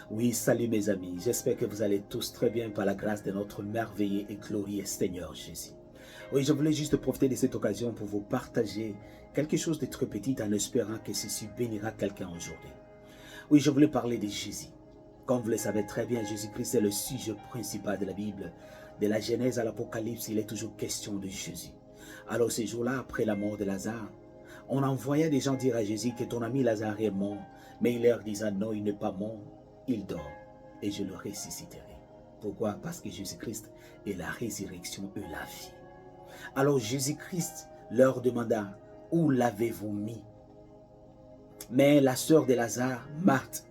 Oui, salut mes amis, j'espère que vous allez tous très bien par la grâce de notre merveilleux et glorieux Seigneur Jésus. Oui, je voulais juste profiter de cette occasion pour vous partager quelque chose de très petit en espérant que ceci bénira quelqu'un aujourd'hui. Oui, je voulais parler de Jésus. Comme vous le savez très bien, Jésus-Christ est le sujet principal de la Bible. De la Genèse à l'Apocalypse, il est toujours question de Jésus. Alors ces jours-là, après la mort de Lazare, on envoyait des gens dire à Jésus que ton ami Lazare est mort. Mais il leur disait non, il n'est pas mort, il dort et je le ressusciterai. Pourquoi? Parce que Jésus-Christ est la résurrection et la vie. Alors Jésus-Christ leur demanda, où l'avez-vous mis? Mais la sœur de Lazare, Marthe,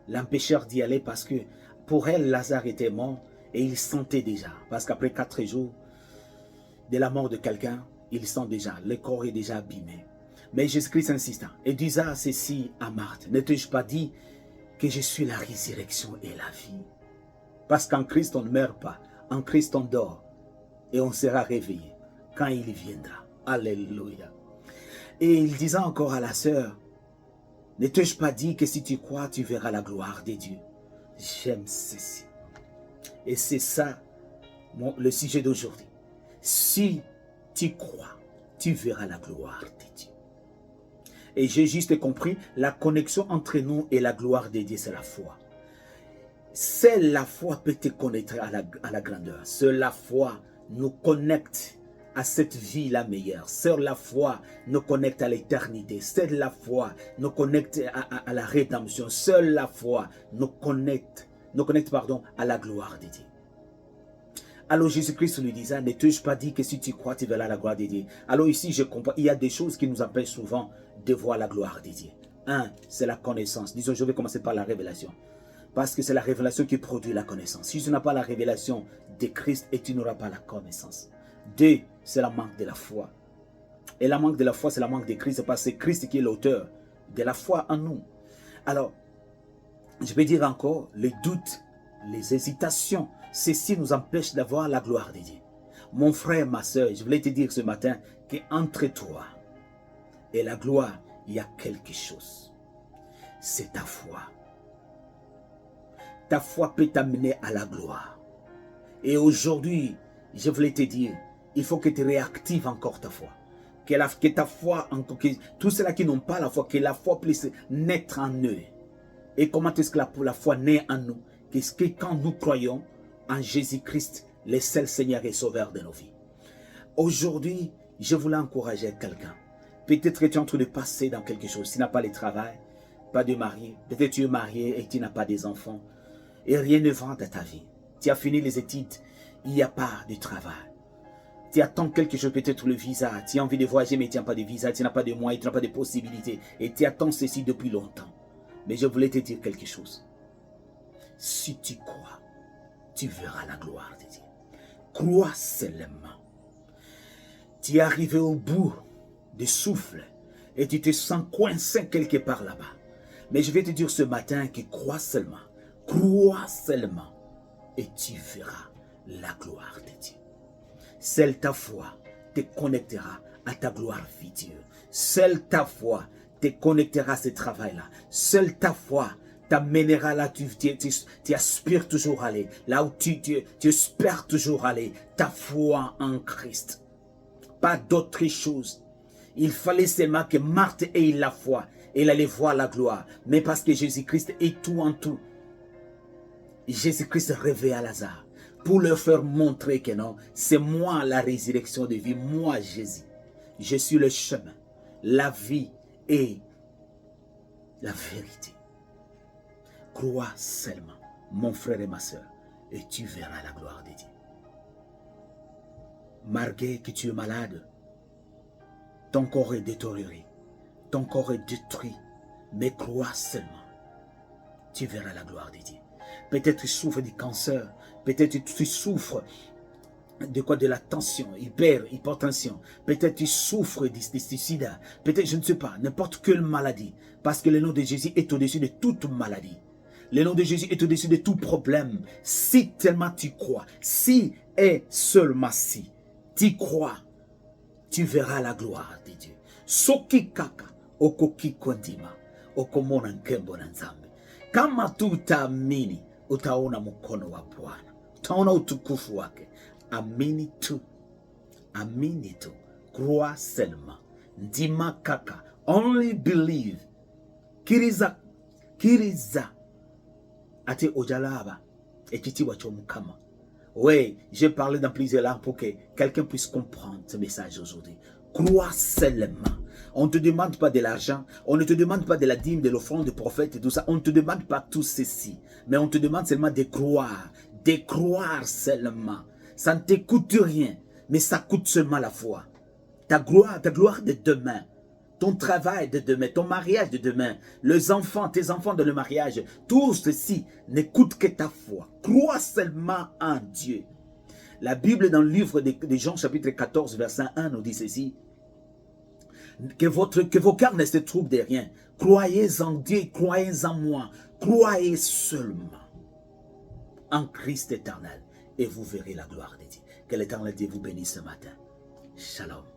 l'empêchèrent d'y aller parce que pour elle, Lazare était mort et il sentait déjà. Parce qu'après 4 jours de la mort de quelqu'un, il sent déjà, le corps est déjà abîmé. Mais Jésus-Christ insista et disait ceci à Marthe, ne t'ai-je pas dit que je suis la résurrection et la vie? Parce qu'en Christ on ne meurt pas, en Christ on dort et on sera réveillé quand il viendra. Alléluia. Et il disait encore à la sœur, ne t'ai-je pas dit que si tu crois, tu verras la gloire de Dieu? J'aime ceci. Et c'est ça le sujet d'aujourd'hui. Si tu crois, tu verras la gloire de Dieu. Et j'ai juste compris, la connexion entre nous et la gloire de Dieu, c'est la foi. Seule la foi peut te connecter à la grandeur. Seule la foi nous connecte à cette vie-là meilleure. Seule la foi nous connecte à l'éternité. Seule la foi nous connecte à la rédemption. Seule la foi nous connecte à la gloire de Dieu. Alors Jésus-Christ lui disait, ne t'ai-je pas dit que si tu crois, tu verras la gloire de Dieu? Alors ici, je comprends, il y a des choses qui nous empêchent souvent de voir la gloire de Dieu. Un, c'est la connaissance. Disons, je vais commencer par la révélation. Parce que c'est la révélation qui produit la connaissance. Si tu n'as pas la révélation de Christ, et tu n'auras pas la connaissance. Deux, c'est la manque de la foi. Et la manque de la foi, c'est la manque de Christ, parce que c'est Christ qui est l'auteur de la foi en nous. Alors, je vais dire encore, les doutes, les hésitations, ceci nous empêche d'avoir la gloire de Dieu. Mon frère, ma soeur, je voulais te dire ce matin qu'entre toi et la gloire, il y a quelque chose. C'est ta foi. Ta foi peut t'amener à la gloire. Et aujourd'hui, je voulais te dire, il faut que tu réactives encore ta foi. Que ta foi, que tous ceux-là qui n'ont pas la foi, que la foi puisse naître en eux. Et comment est-ce que la foi naît en nous? Qu'est-ce que quand nous croyons en Jésus-Christ, le seul Seigneur et Sauveur de nos vies. Aujourd'hui, je voulais encourager quelqu'un. Peut-être que tu es en train de passer dans quelque chose. Tu n'as pas le travail, pas de mari. Peut-être que tu es marié et tu n'as pas des enfants. Et rien ne va dans ta vie. Tu as fini les études, il n'y a pas de travail. Tu attends quelque chose, peut-être le visa. Tu as envie de voyager, mais tu n'as pas de visa, tu n'as pas de moyens, tu n'as pas de possibilités. Et tu attends ceci depuis longtemps. Mais je voulais te dire quelque chose. Si tu crois, tu verras la gloire de Dieu. Crois seulement. Tu es arrivé au bout du souffle et tu te sens coincé quelque part là-bas. Mais je vais te dire ce matin que crois seulement et tu verras la gloire de Dieu. Seule ta foi te connectera à ta gloire future. Seule ta foi te connectera à ce travail-là. Seule ta foi t'amènera là, tu aspires toujours à aller. Là où tu espères toujours aller. Ta foi en Christ. Pas d'autre chose. Il fallait seulement que Marthe ait la foi. Elle allait voir la gloire. Mais parce que Jésus-Christ est tout en tout. Jésus-Christ réveille à Lazare. Pour leur faire montrer que non, c'est moi la résurrection de vie. Moi Jésus. Je suis le chemin, la vie et la vérité. Crois seulement, mon frère et ma soeur, et tu verras la gloire de Dieu. Malgré que tu es malade, ton corps est détérioré, ton corps est détruit, mais crois seulement, tu verras la gloire de Dieu. Peut-être tu souffres du cancer, peut-être tu souffres de la tension, hypertension, peut-être tu souffres du sida, peut-être je ne sais pas, n'importe quelle maladie, parce que le nom de Jésus est au-dessus de toute maladie. Le nom de Jésus est au-dessus de tout problème. Si tellement tu crois, si et seulement si tu crois, tu verras la gloire de Dieu. Soki kaka, okoki kondima, okomona nkembo na nzambe. Kama tu utaamini, utaona mkono wa Bwana, utaona utukufu wake. Amini tu, amini tu, crois seulement. Ndima kaka, only believe. Kiriza, kiriza. Ate ojalaba, ekitiwa chomukama. Oui, j'ai parlé dans plusieurs langues pour que quelqu'un puisse comprendre ce message aujourd'hui. Crois seulement. On ne te demande pas de l'argent, on ne te demande pas de la dîme, de l'offrande, de prophète et tout ça. On ne te demande pas tout ceci. Mais on te demande seulement de croire seulement. Ça ne te coûte rien, mais ça coûte seulement la foi. Ta gloire de demain, ton travail de demain, ton mariage de demain, les enfants, tes enfants dans le mariage, tout ceci ne coûte que ta foi. Crois seulement en Dieu. La Bible dans le livre de Jean chapitre 14 verset 1 nous dit ceci. Que vos cœurs ne se trouvent de rien. Croyez en Dieu, croyez en moi. Croyez seulement en Christ éternel et vous verrez la gloire de Dieu. Que l'éternel Dieu vous bénisse ce matin. Shalom.